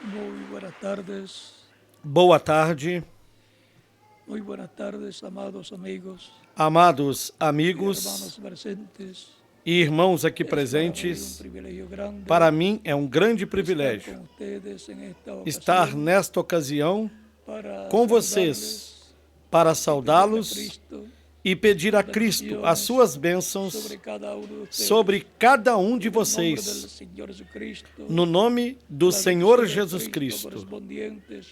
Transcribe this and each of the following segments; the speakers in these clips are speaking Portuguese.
Muy buenas tardes, Boa tarde, muy buenas tardes, amados amigos amados y amigos hermanos presentes. e irmãos aqui Es para mí un presentes. privilegio grande Para mim é um grande estar privilégio con ustedes en esta estar ocasión nesta ocasião para com vocês para saludarles y pedirle a saudá-los Cristo e pedir a sus Cristo as bendiciones suas bênçãos sobre cada uno de ustedes. sobre cada um de En el nombre del vocês, Señor Jesucristo, no nome do las Senhor bendiciones de Jesus Cristo Cristo. correspondientes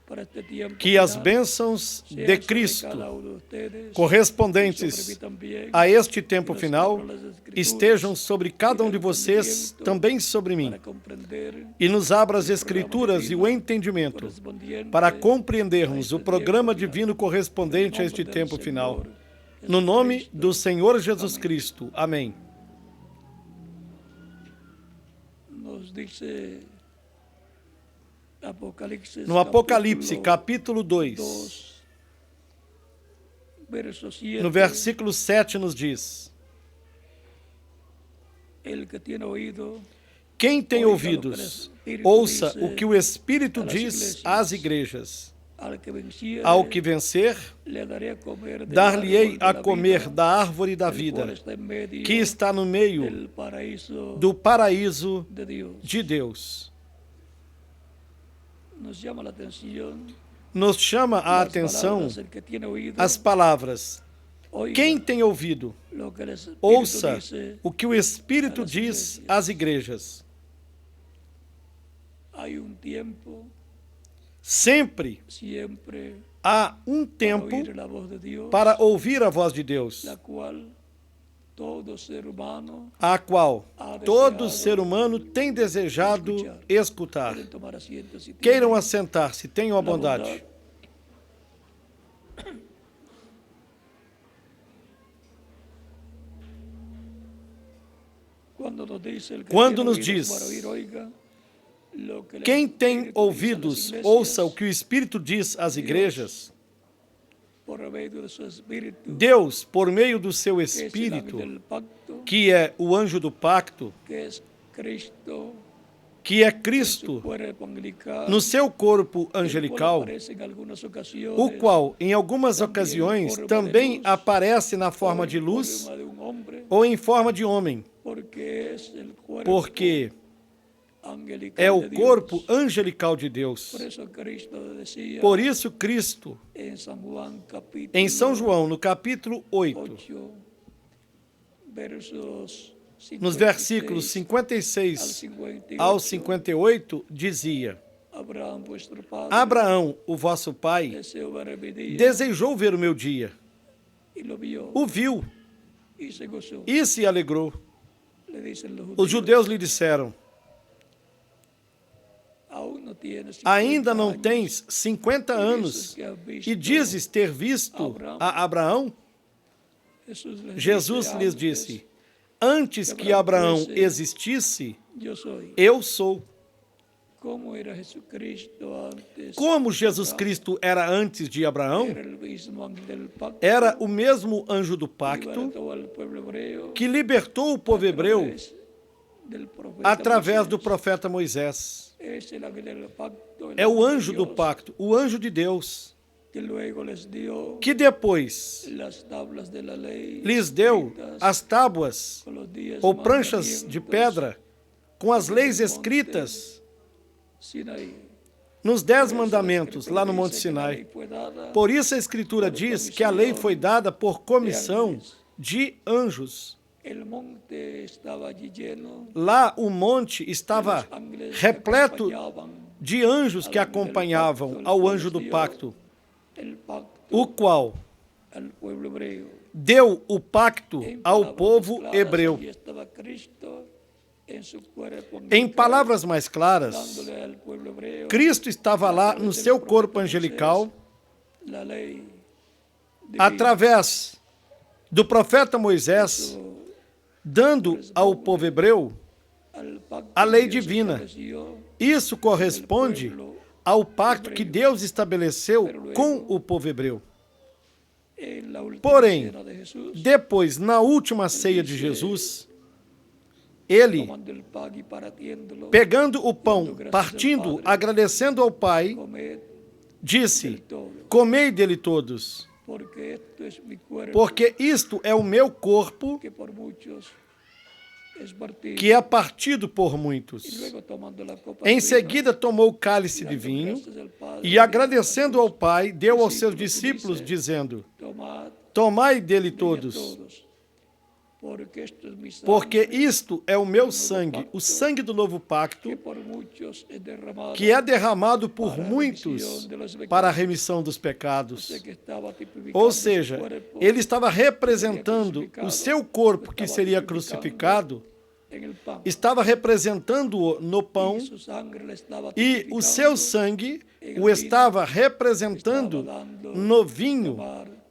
para este tiempo Que as final bênçãos sean de sobre Cristo cada uno de ustedes, y correspondentes sobre mí también, a este tempo que nos final abra las Escrituras estejam sobre cada y um el de vocês, entendimiento também sobre mim, para comprender e nos abra as el programa Escrituras e o divino entendimento correspondiente para a compreendermos este o programa tiempo final. divino En correspondente a el este nombre del tempo final. Señor No nome Jesucristo. do Senhor Jesus Amén. Cristo. Amém. Nos dice Apocalipsis, No Apocalipse, capítulo 2, 2, verso 7, no versículo 7 nos diz: el que tiene oído, Quem tem oiga ouvidos, lo que el Espíritu ouça dice o que o Espírito a las diz iglesias. às igrejas. al que venciere, Ao que vencer, le daré a comer del dar-lhe-ei árbol de a la comer vida, da árvore da el cual vida, está en medio que está no meio del paraíso do paraíso de Dios. de Deus. Nos llama la atención Nos chama a las atenção palabras, el que tiene oído, as palavras: oiga Quem tem ouvido, lo que el Espíritu ouça dice. o que o Espírito a las diz iglesias. às igrejas. Hay un tiempo, Sempre siempre, há um para tempo oír la voz de Dios, para ouvir a voz de Deus, la cual todo ser humano a qual ha todo deseado ser humano tem desejado escutar. pueden tomar asiento si Queiram tienen assentar-se, tenham a la bondade. bondad. Quando nos diz, el que Quando tiene nos oídos diz, para oír, oiga lo que el Quem tem Espíritu dice a las ouvidos, iglesias, ouça o que o Espírito diz às igrejas. por medio de su Espíritu, Deus, por meio do seu que es el Espírito, ángel del pacto, que é o anjo do pacto, que es Cristo, que é su Cristo, cuerpo angelical, no seu corpo el cual angelical, aparece en algunas o ocasiones qual, em algumas ocasiões, também aparece na forma de luz forma de un hombre, ou em forma de homem, porque es el cuerpo porque angelical é o de Dios. corpo angelical de Deus. Por eso Cristo decía Por isso, Cristo, en San Juan capítulo em São João, no capítulo 8, 8, versos nos versículos 56 ao 58, dizia: Abraham, vuestro padre, Abraão, o vosso pai, deseó ver mi día, desejou ver o meu dia, y lo vio, o viu y se gozó. e se alegrou. Le dicen los Os judeus lhe disseram: aún no tienes 50 Ainda não años, tens 50 anos e dizes ter visto a Abraão? Jesus lhes disse: Antes que Abraão existisse, yo soy. eu sou. ¿Cómo era Jesucristo antes? Como Jesus Cristo era antes de Abraão, Era el mismo ángel del pacto, era o mesmo anjo do pacto libertó al pueblo hebreo que libertou o povo hebreu através del profeta através do Moisés. profeta Moisés. Es el ángel del pacto, el É o ángel de anjo do Dios, pacto, o anjo de Deus, que luego les dio que depois las tablas de la ley lhes deu escritas as tábuas con los 10 ou pranchas de mandamientos pedra com as leis escritas Sinaí. nos 10 mandamentos lá no Monte Sinai. Por isso a Escritura diz que a lei foi dada por comissão de anjos. El monte estaba allí lleno, Lá o monte estava los ángeles que repleto acompañaban de anjos que acompanhavam ao anjo do pacto, el pacto o qual al pueblo hebreo. deu o pacto En ao palabras povo claras, hebreu. allí estaba Cristo en su cuerpo Em angelical, palavras mais claras, dándole al pueblo hebreo Cristo estava lá no seu corpo angelical, la ley divina. através do profeta Moisés, dando ao povo hebreu Al pacto a lei que Dios divina. estableció Isso corresponde ao pacto que Deus estabeleceu com o povo hebreu. en la última Porém, cena de Jesús, depois, na última ceia de Jesus, ele tomando el pan y pegando o pão, partindo, agradecendo ao Pai, disse: comei dele todos, porque isto é o meu corpo, que é partido por muitos. Em seguida tomou o cálice de vinho e, agradecendo ao Pai, deu aos seus discípulos, dizendo: tomai dele todos, porque isto é o meu sangue, o sangue do novo pacto, que é derramado por muitos para a remissão dos pecados. Ou seja, ele estava representando o seu corpo que seria crucificado, estava representando-o no pão, e o seu sangue o estava representando no vinho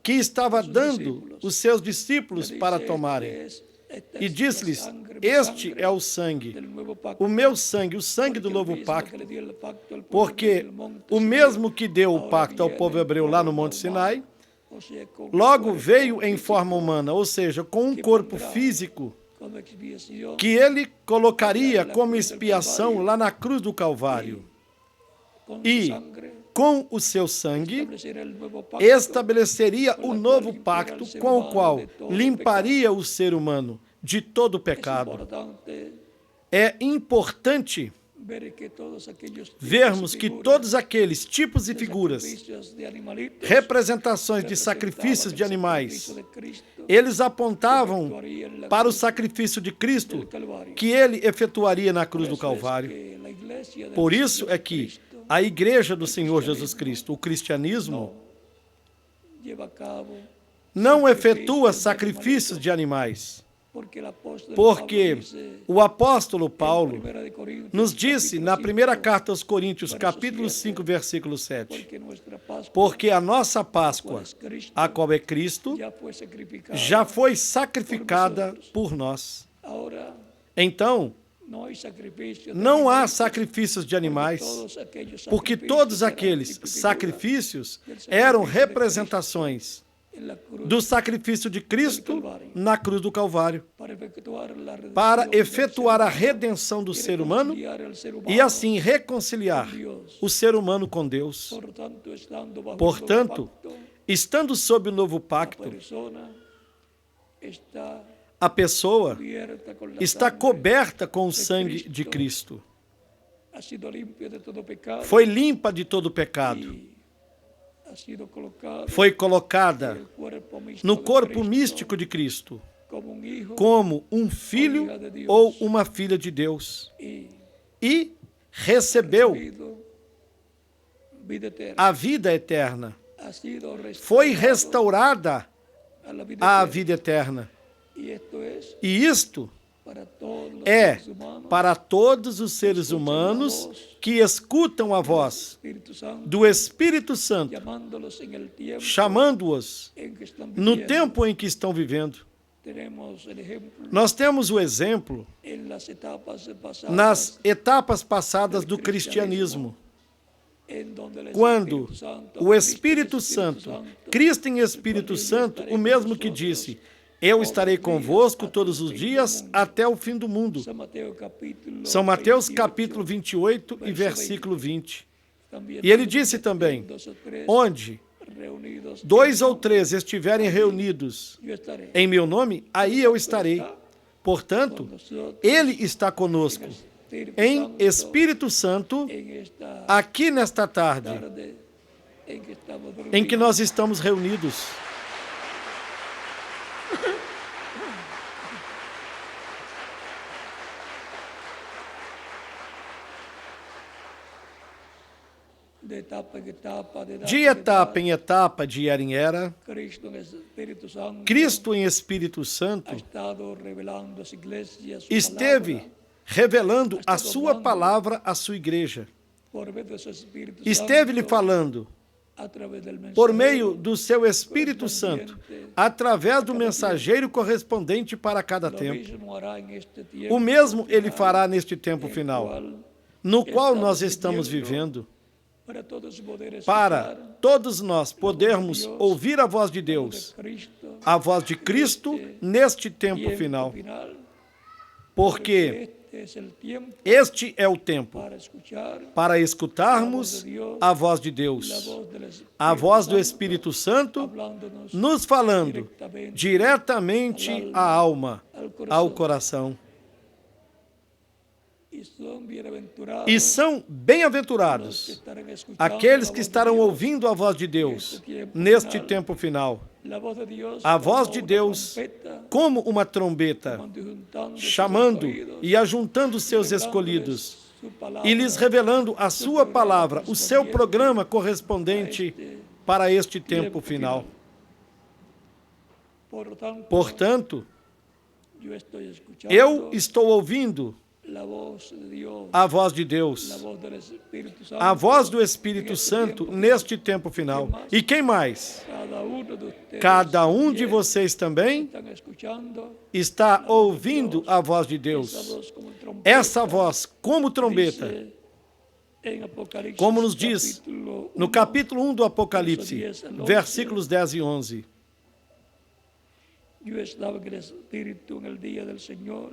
que estava dando os seus discípulos para tomarem. E disse-lhes: este é o sangue, o meu sangue, o sangue do novo pacto, porque o mesmo que deu o pacto ao povo hebreu lá no Monte Sinai, logo veio em forma humana, ou seja, com um corpo físico, que ele colocaria como expiação lá na cruz do Calvário. E, com o seu sangue, estabeleceria o novo pacto com o qual limparia o ser humano de todo o pecado. É importante vermos que todos aqueles tipos e figuras, representações de sacrifícios de animais, eles apontavam para o sacrifício de Cristo que ele efetuaria na cruz do Calvário. Por isso é que a Igreja do Senhor Jesus Cristo, o cristianismo, não efetua sacrifícios de animais, porque o apóstolo Paulo nos disse na primeira carta aos Coríntios, capítulo 5, versículo 7, porque a nossa Páscoa, a qual é Cristo, já foi sacrificada por nós. Então, não há sacrifícios de animais, porque todos aqueles sacrifícios eram representações do sacrifício de Cristo na cruz do Calvário, para efetuar a redenção do ser humano e assim reconciliar o ser humano com Deus. Portanto, estando sob o novo pacto, a pessoa está coberta com o sangue de Cristo. Foi limpa de todo pecado. Foi colocada no corpo místico de Cristo como um filho ou uma filha de Deus. E recebeu a vida eterna. Foi restaurada a vida eterna. E isto é para todos os seres humanos que escutam a voz do Espírito Santo, chamando-os no tempo em que estão vivendo. Nós temos o exemplo nas etapas passadas do cristianismo, quando o Espírito Santo, Cristo em Espírito Santo, o mesmo que disse: eu estarei convosco todos os dias até o fim do mundo. São Mateus capítulo 28 e versículo 20. E ele disse também: onde 2 ou 3 estiverem reunidos em meu nome, aí eu estarei. Portanto, ele está conosco em Espírito Santo aqui nesta tarde em que nós estamos reunidos. De etapa em etapa, de era em era, Cristo em Espírito Santo esteve revelando a sua palavra à sua igreja. Esteve lhe falando por meio do seu Espírito Santo, através do mensageiro correspondente para cada tempo. O mesmo ele fará neste tempo final, no qual nós estamos vivendo, para todos nós podermos ouvir a voz de Deus, a voz de Cristo neste tempo final. Porque Este é o tempo para escutarmos a voz de Deus, a voz do Espírito Santo nos falando diretamente à alma, ao coração. E são bem-aventurados aqueles que estarão ouvindo a voz de Deus neste tempo final. A voz de Deus como uma trombeta, chamando e ajuntando seus escolhidos e lhes revelando a sua palavra, o seu programa correspondente para este tempo final. Portanto, eu estou ouvindo a voz de Deus, a voz do Espírito Santo neste tempo final. E quem mais? Cada um de vocês também está ouvindo a voz de Deus. Essa voz, como trombeta, como nos diz no capítulo 1 do Apocalipse, versículos 10 e 11. Eu estava com o Espírito no dia do Senhor.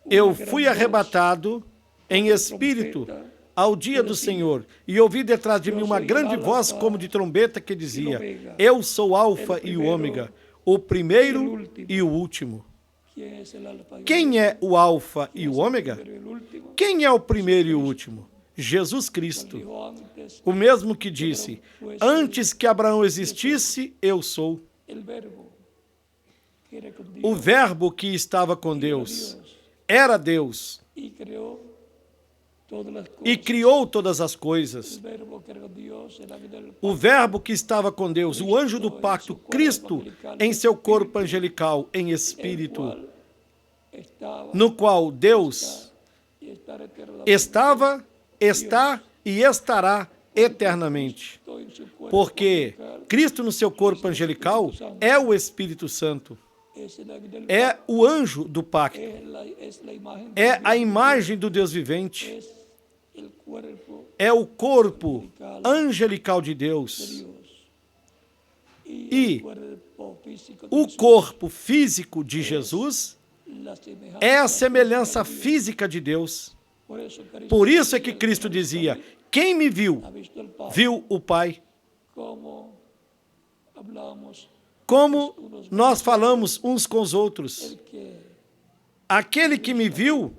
Eu fui arrebatado em espírito ao dia do Senhor, e ouvi detrás de mim uma grande voz como de trombeta que dizia: Eu sou o Alfa e o Ômega, o primeiro e o último. Quem é o Alfa e o Ômega? Quem é o primeiro e o último? Jesus Cristo, o mesmo que disse: Antes que Abraão existisse, eu sou. O Verbo que estava com Deus era Deus e criou todas as coisas. O Verbo que estava com Deus, o anjo do pacto, Cristo, em seu corpo angelical, em espírito, no qual Deus estava, está e estará eternamente. Porque Cristo, no seu corpo angelical, é o Espírito Santo. É o anjo do pacto. É a imagem do Deus vivente. É o corpo angelical de Deus. E o corpo físico de Jesus é a semelhança física de Deus. Por isso é que Cristo dizia: Quem me viu, viu o Pai. Como nós falamos uns com os outros. Aquele que me viu,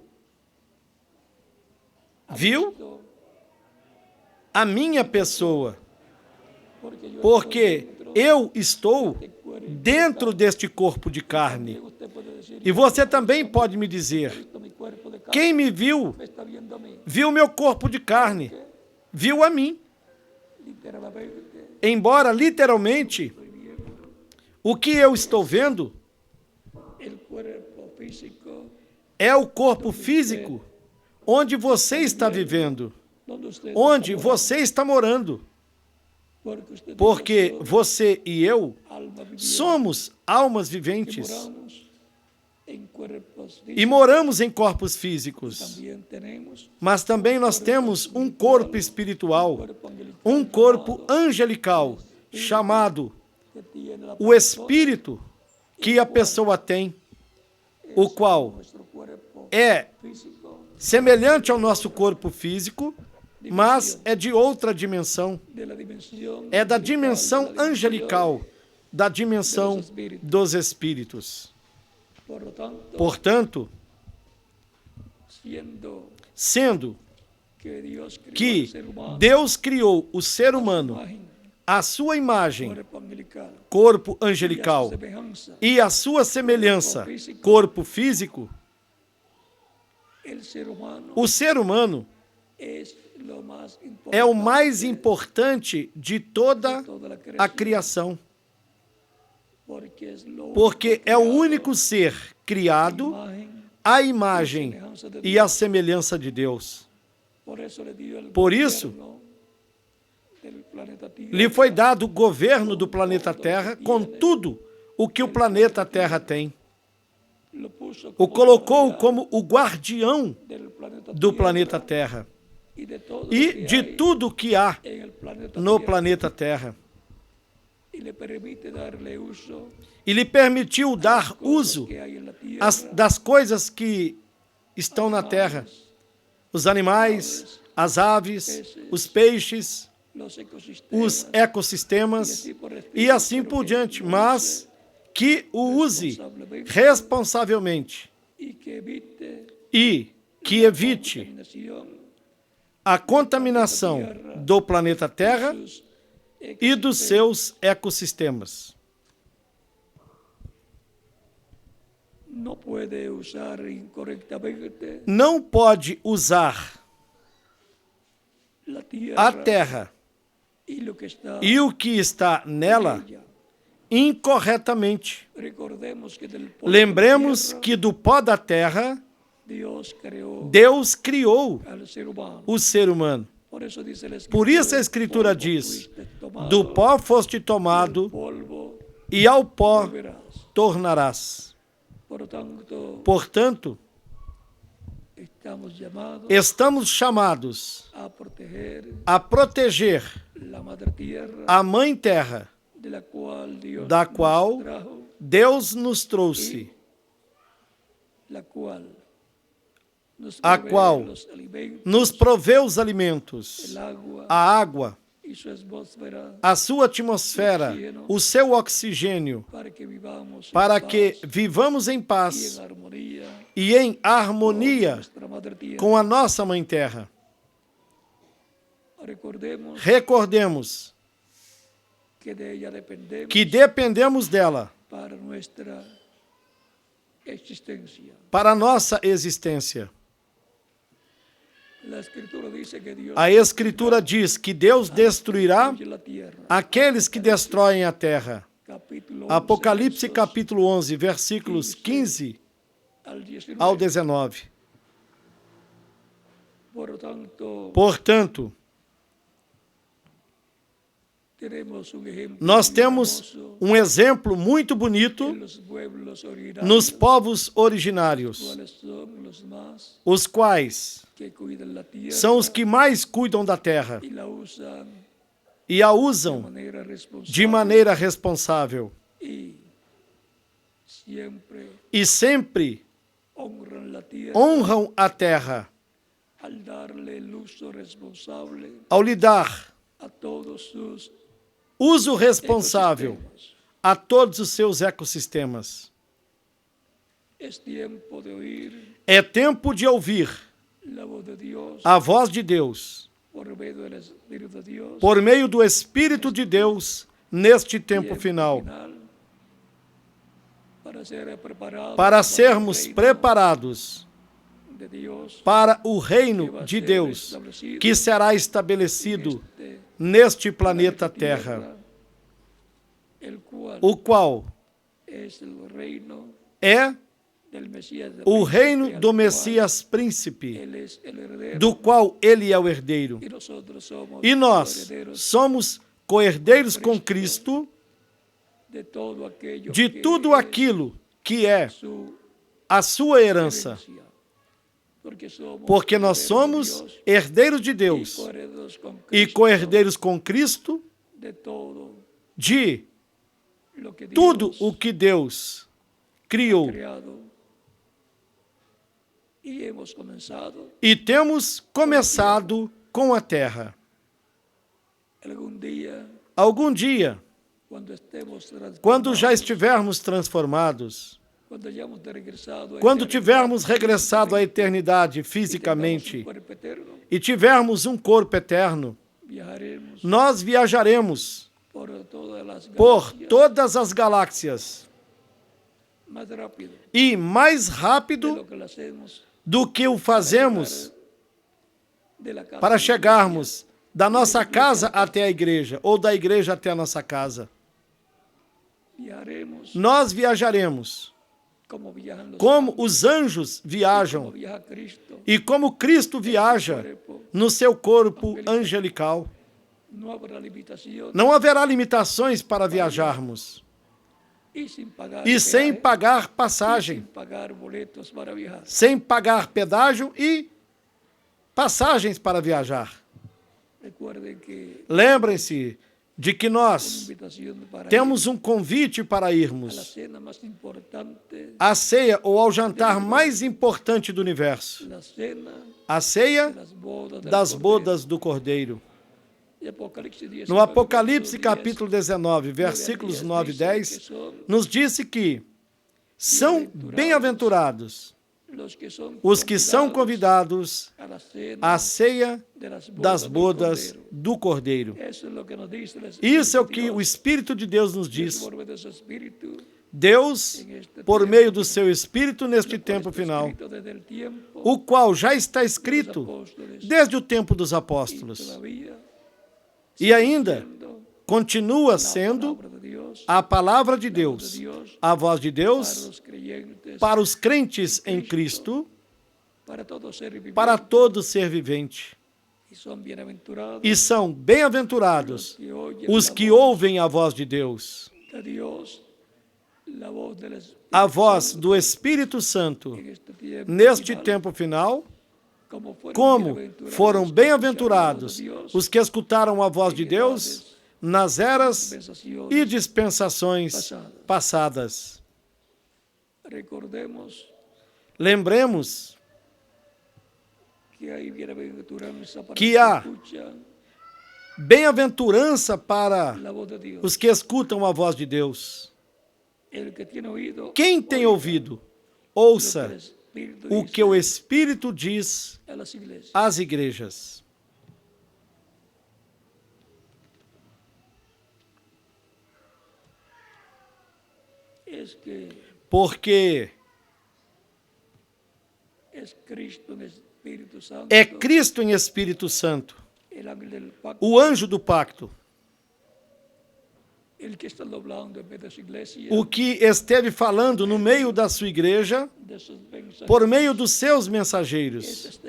viu a minha pessoa. Porque eu estou dentro deste corpo de carne. E você também pode me dizer: Quem me viu, viu meu corpo de carne, viu a mim. Embora, literalmente, o que eu estou vendo é o corpo físico onde você está vivendo, onde você está morando. Porque você e eu somos almas viventes e moramos em corpos físicos. Mas também nós temos um corpo espiritual, um corpo angelical, chamado o Espírito que a pessoa tem, o qual é semelhante ao nosso corpo físico, mas é de outra dimensão. É da dimensão angelical, da dimensão dos Espíritos. Portanto, sendo que Deus criou o ser humano à sua imagem, corpo angelical, e à sua semelhança, corpo físico, o ser humano é o mais importante de toda a criação. Porque é o único ser criado à imagem e à semelhança de Deus. Por isso, lhe foi dado o governo do planeta Terra com tudo o que o planeta Terra tem. O colocou como o guardião do planeta Terra e de tudo o que há no planeta Terra. e lhe permitiu dar uso das coisas que estão na terra, os animais, as aves, os peixes, os ecossistemas e assim por diante, mas que o use responsavelmente e que evite a contaminação do planeta Terra e dos seus ecossistemas. Não pode usar a Terra e o que está nela incorretamente. Lembremos que do pó da terra, Deus criou o ser humano. Por isso a Escritura diz: do pó foste tomado e ao pó tornarás. Portanto, estamos chamados a proteger a Mãe Terra, da qual Deus nos trouxe, a qual nos proveu os alimentos, a água, a sua atmosfera, o seu oxigênio, para que vivamos em paz e em harmonia com a nossa Mãe Terra. Recordemos que dependemos dela para a nossa existência. A Escritura diz que Deus destruirá aqueles que destroem a terra. Apocalipse capítulo 11, versículos 15 ao 19. Portanto, nós temos um exemplo muito bonito nos povos originários, os quais são os que mais cuidam da terra e a usam de maneira responsável e sempre honram a terra ao lhe dar uso responsável a todos os seus ecossistemas. É tempo de ouvir a voz de Deus por meio do Espírito de Deus neste tempo final, para sermos preparados para o reino de Deus que será estabelecido neste planeta Terra, o qual é o reino do Messias Príncipe, do qual ele é o herdeiro. E nós somos co-herdeiros com Cristo de tudo aquilo que é a sua herança, porque nós somos herdeiros de Deus e co-herdeiros com Cristo de tudo o que Deus criou. E temos começado com a terra. Algum dia, quando já estivermos transformados, quando tivermos regressado à eternidade fisicamente e tivermos um corpo eterno, nós viajaremos por todas as galáxias e mais rápido do que o fazemos para chegarmos da nossa casa até a igreja ou da igreja até a nossa casa. Nós viajaremos como os anjos viajam e como Cristo viaja no seu corpo angelical. Não haverá limitações para viajarmos e sem pagar passagem, sem pagar pedágio e passagens para viajar. Lembrem-se de que nós temos um convite para irmos à ceia ou ao jantar mais importante do universo, a ceia das bodas do Cordeiro. No Apocalipse capítulo 19, versículos 9 e 10, nos disse que são bem-aventurados os que são convidados à ceia das bodas do Cordeiro. Isso é o que o Espírito de Deus nos diz. Deus, por meio do seu Espírito neste tempo final, o qual já está escrito desde o tempo dos apóstolos, e ainda continua sendo a palavra de Deus, a voz de Deus para os crentes em Cristo, para todo ser vivente. E são bem-aventurados os que ouvem a voz de Deus, a voz do Espírito Santo neste tempo final, como foram bem-aventurados os que escutaram a voz de Deus nas eras e dispensações passadas. Lembremos que há bem-aventurança para os que escutam a voz de Deus. Quem tem ouvido, ouça o que o Espírito diz às igrejas. Porque é Cristo em Espírito Santo, o anjo do pacto, o que esteve falando no meio da sua igreja, por meio dos seus mensageiros.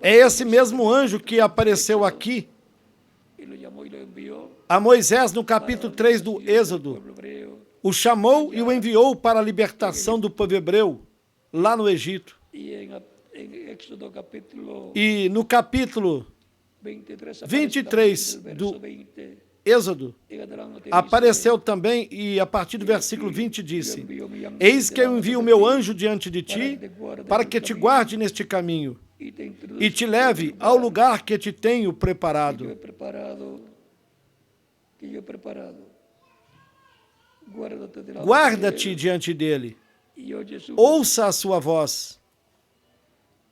É esse mesmo anjo que apareceu aqui a Moisés no capítulo 3 do Êxodo. O chamou e o enviou para a libertação do povo hebreu, lá no Egito. E no capítulo 23 do Êxodo, apareceu também, e a partir do versículo 20 disse: Eis que eu envio o meu anjo diante de ti, para que te guarde neste caminho, e te leve ao lugar que te tenho preparado. Guarda-te diante dele, ouça a sua voz,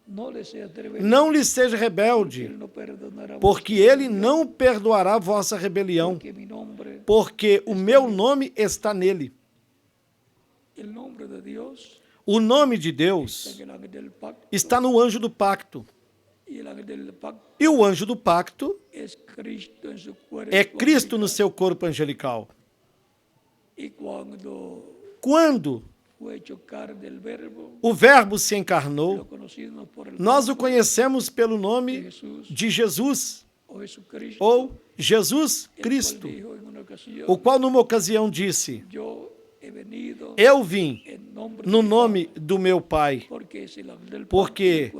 não lhe seja rebelde, porque ele não perdoará vossa rebelião, porque o meu nome está nele. O nome de Deus está no anjo do pacto. E o anjo do pacto é Cristo no seu corpo angelical. Quando o Verbo se encarnou, nós o conhecemos pelo nome de Jesus, ou Jesus Cristo, o qual numa ocasião disse: Eu vim no nome do meu Pai, porque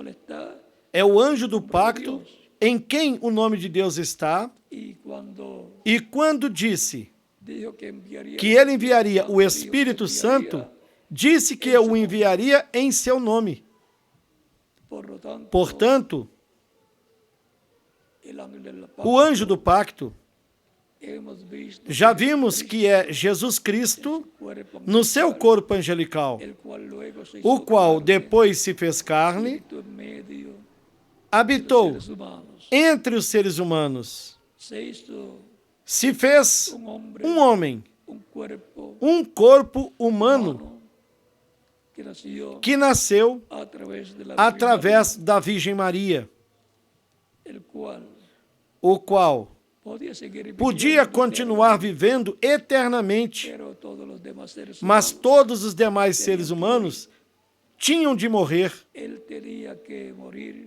é o anjo do pacto em quem o nome de Deus está, e quando disse que ele enviaria o Espírito Santo, disse que o enviaria em seu nome. Portanto, o anjo do pacto, já vimos que é Jesus Cristo no seu corpo angelical, o qual depois se fez carne, habitou entre os seres humanos, se fez um homem, um corpo humano, que nasceu através da Virgem Maria, o qual podia continuar vivendo eternamente, mas todos os demais seres humanos tinham de morrer.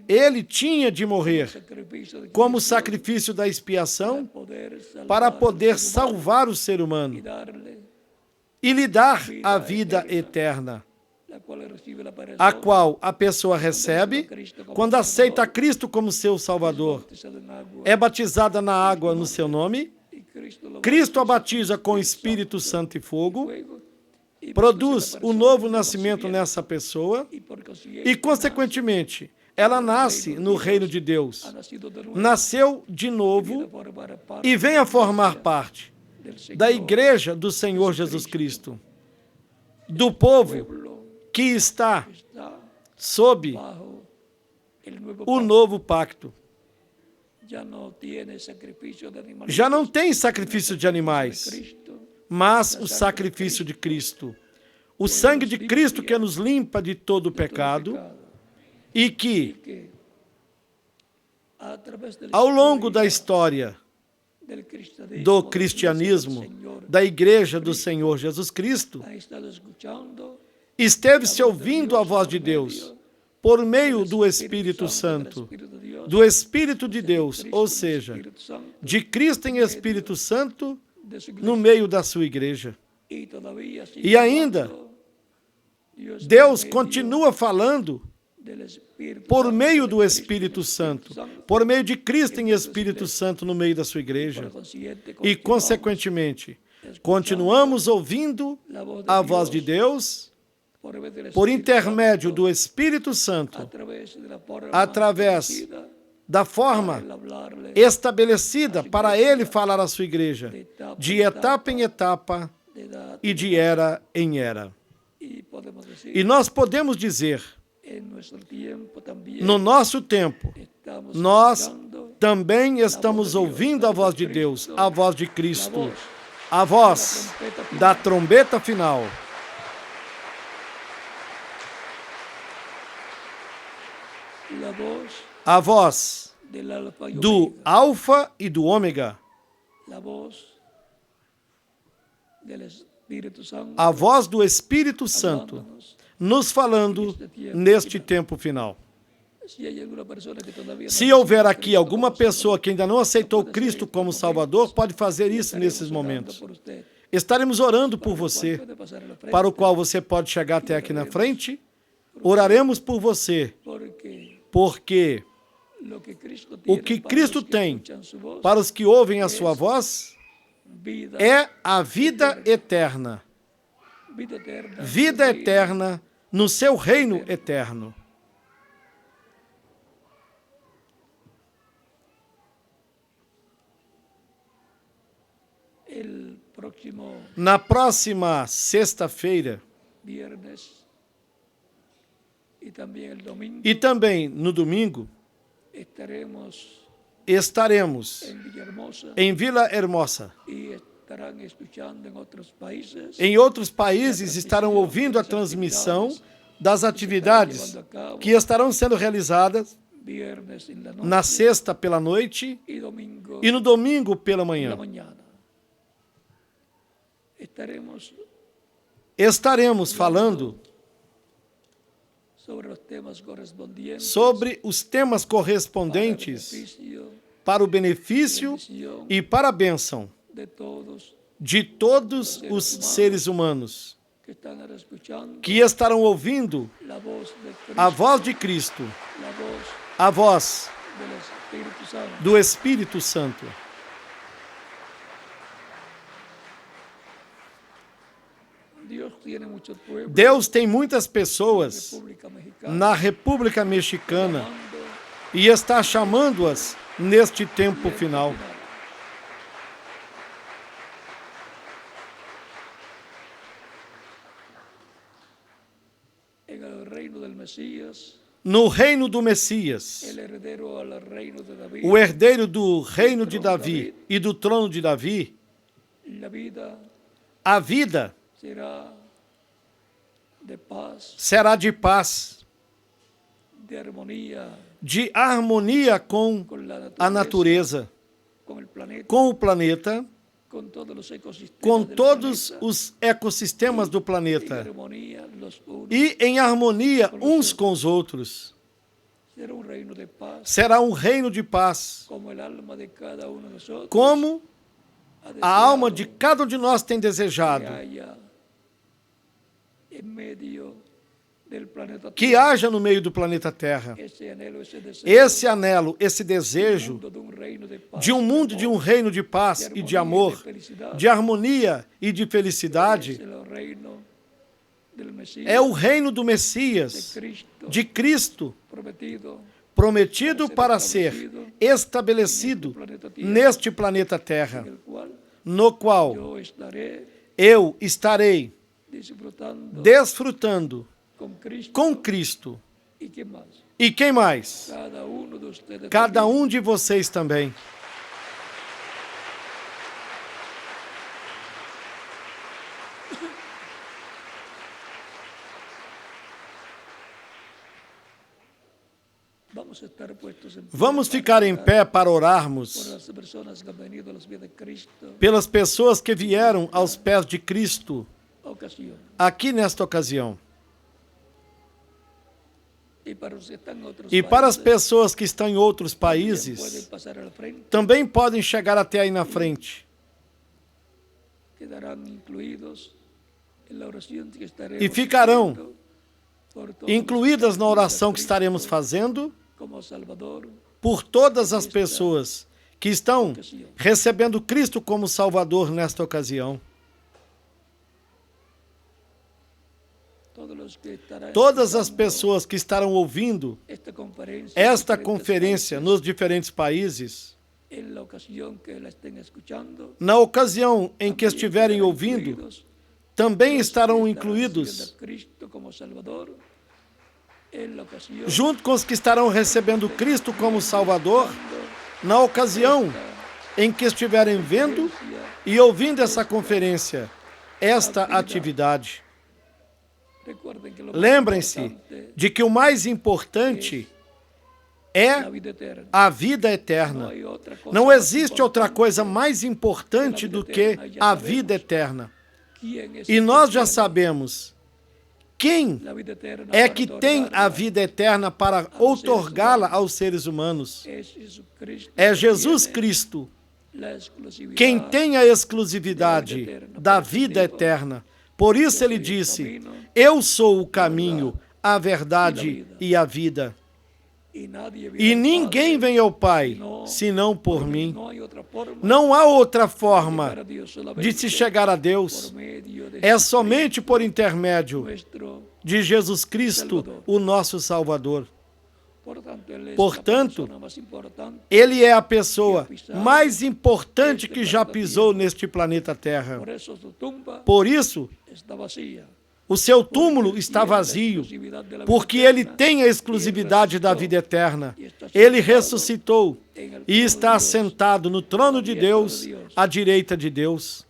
Ele tinha de morrer como sacrifício da expiação para poder salvar o ser humano e lhe dar a vida eterna, a qual a pessoa recebe quando aceita a Cristo como seu Salvador. É batizada na água no seu nome. Cristo a batiza com Espírito Santo e fogo. Produz o novo nascimento nessa pessoa e, consequentemente, ela nasce no reino de Deus. Nasceu de novo e vem a formar parte da igreja do Senhor Jesus Cristo, do povo que está sob o novo pacto. Já não tem sacrifício de animais, mas o sacrifício de Cristo. O sangue de Cristo que nos limpa de todo o pecado e que, ao longo da história do cristianismo, da Igreja do Senhor Jesus Cristo, esteve-se ouvindo a voz de Deus por meio do Espírito Santo, do Espírito de Deus, ou seja, de Cristo em Espírito Santo no meio da sua igreja. E ainda, Deus continua falando por meio do Espírito Santo, por meio de Cristo em Espírito Santo no meio da sua igreja. E, consequentemente, continuamos ouvindo a voz de Deus por intermédio do Espírito Santo, através da forma estabelecida para Ele falar à sua igreja, de etapa em etapa e de era em era. E nós podemos dizer, no nosso tempo, nós também estamos ouvindo a voz de Deus, a voz de Cristo, a voz da trombeta final. A voz do Alfa e do Ômega. A voz do Espírito Santo nos falando neste tempo final. Se houver aqui alguma pessoa que ainda não aceitou Cristo como Salvador, pode fazer isso nesses momentos. Estaremos orando por você, para o qual você pode chegar até aqui na frente. Oraremos por você, porque o que Cristo tem para os que ouvem a sua voz é a vida eterna. Vida eterna no seu reino eterno. Na próxima sexta-feira e também no domingo, estaremos em Vila Hermosa. Em outros países estarão ouvindo a transmissão das atividades que estarão sendo realizadas na sexta pela noite e no domingo pela manhã. Estaremos falando sobre os temas correspondentes para o benefício e para a bênção de todos os seres humanos que estarão ouvindo a voz de Cristo, a voz do Espírito Santo. Deus tem muitas pessoas na República Mexicana e está chamando-as neste tempo final. No reino do Messias, o herdeiro do reino de Davi e do trono de Davi, a vida será de paz, de harmonia com a natureza, com o planeta, com todos os ecossistemas do planeta e em harmonia uns com os outros. Será um reino de paz, como a alma de cada um de nós tem desejado, que haja no meio do planeta Terra esse anelo, esse desejo de um mundo, de um reino de paz e de amor, de harmonia e de felicidade. É o reino do Messias, de Cristo, prometido para ser estabelecido neste planeta Terra, no qual eu estarei desfrutando com Cristo. E quem mais? Cada um de vocês também. Vamos ficar em pé para orarmos pelas pessoas que vieram aos pés de Cristo aqui nesta ocasião. E para as pessoas que estão em outros países, também podem chegar até aí na frente. E ficarão incluídas na oração que estaremos fazendo por todas as pessoas que estão recebendo Cristo como Salvador nesta ocasião. Todas as pessoas que estarão ouvindo esta conferência nos diferentes países, na ocasião em que estiverem ouvindo, também estarão incluídos junto com os que estarão recebendo Cristo como Salvador, na ocasião em que estiverem vendo e ouvindo essa conferência, esta atividade. Lembrem-se de que o mais importante é a vida eterna. Não existe outra coisa mais importante do que a vida eterna. E nós já sabemos quem é que tem a vida eterna para outorgá-la aos seres humanos. É Jesus Cristo quem tem a exclusividade da vida eterna. Por isso ele disse: eu sou o caminho, a verdade e a vida. E ninguém vem ao Pai senão por mim. Não há outra forma de se chegar a Deus. É somente por intermédio de Jesus Cristo, o nosso Salvador. Portanto, ele é a pessoa mais importante que já pisou neste planeta Terra. Por isso, o seu túmulo está vazio, porque ele tem a exclusividade da vida eterna. Ele ressuscitou e está sentado no trono de Deus, à direita de Deus.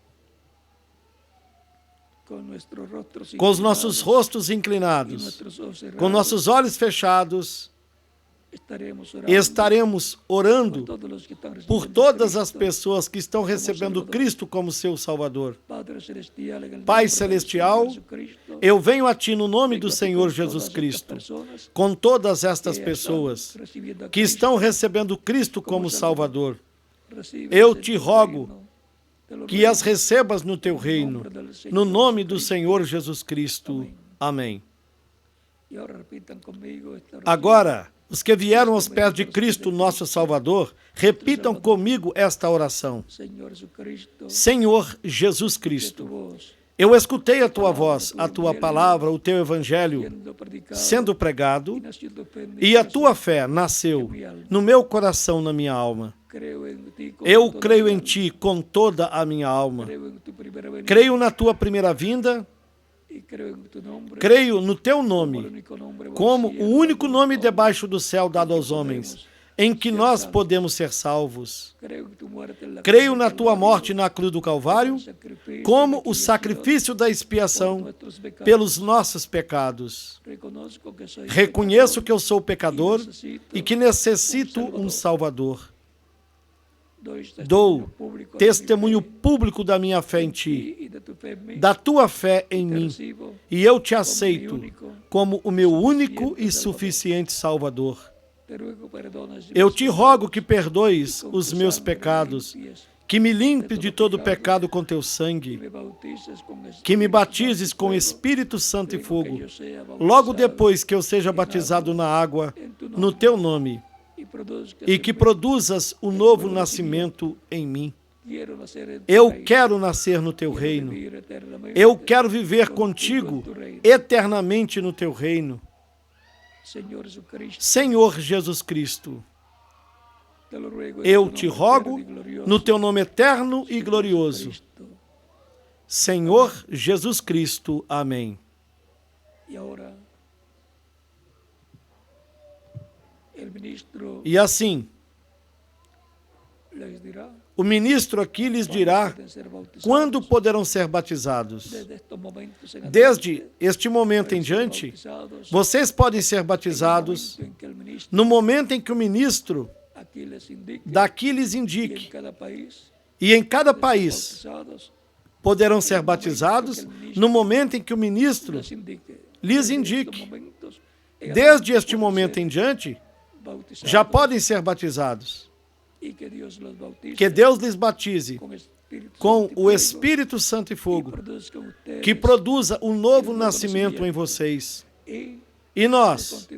Com os nossos rostos inclinados, com nossos olhos fechados, estaremos orando por todas as pessoas que estão recebendo Cristo como seu Salvador. Pai Celestial, eu venho a Ti no nome do Senhor Jesus Cristo, com todas estas pessoas que estão recebendo Cristo como Salvador. Eu te rogo que as recebas no Teu reino, no nome do Senhor Jesus Cristo. Amém. Agora, os que vieram aos pés de Cristo, nosso Salvador, repitam comigo esta oração. Senhor Jesus Cristo, eu escutei a Tua voz, a Tua palavra, o Teu Evangelho sendo pregado, e a Tua fé nasceu no meu coração, na minha alma. Eu creio em Ti com toda a minha alma. Creio na Tua primeira vinda. Creio no Teu nome como o único nome debaixo do céu dado aos homens, em que nós podemos ser salvos. Creio na Tua morte na cruz do Calvário como o sacrifício da expiação pelos nossos pecados. Reconheço que eu sou pecador e que necessito um Salvador. Dou testemunho público da minha fé em Ti, da Tua fé em mim, e eu Te aceito como o meu único e suficiente Salvador. Eu Te rogo que perdoes os meus pecados, que me limpe de todo pecado com teu sangue, que me batizes com Espírito Santo e fogo, logo depois que eu seja batizado na água, no teu nome, e que produzas o novo nascimento em mim. Eu quero nascer no teu reino. Eu quero viver contigo eternamente no teu reino. Senhor Jesus Cristo, eu te rogo no teu nome eterno e glorioso. Senhor Jesus Cristo. Amém. E assim, o ministro aqui lhes dirá quando poderão ser batizados. Desde este momento em diante, vocês podem ser batizados no momento em que o ministro daqui lhes indique. E em cada país poderão ser batizados no momento em que o ministro lhes indique. Desde este momento em diante, já podem ser batizados. Que Deus lhes batize com o Espírito Santo e fogo, que produza um novo nascimento em vocês. E nós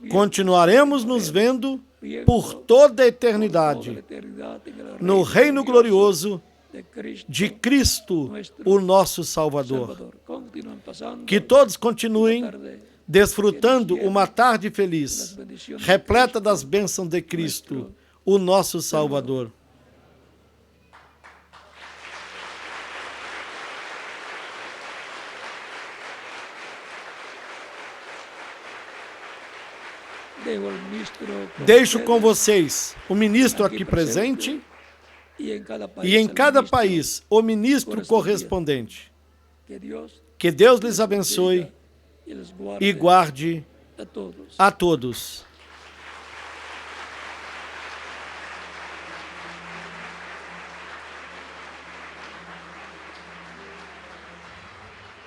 continuaremos nos vendo por toda a eternidade no reino glorioso de Cristo, o nosso Salvador. Que todos continuem desfrutando uma tarde feliz, repleta das bênçãos de Cristo, o nosso Salvador. Deixo com vocês o ministro aqui presente e em cada país o ministro correspondente. Que Deus lhes abençoe e guarde a todos.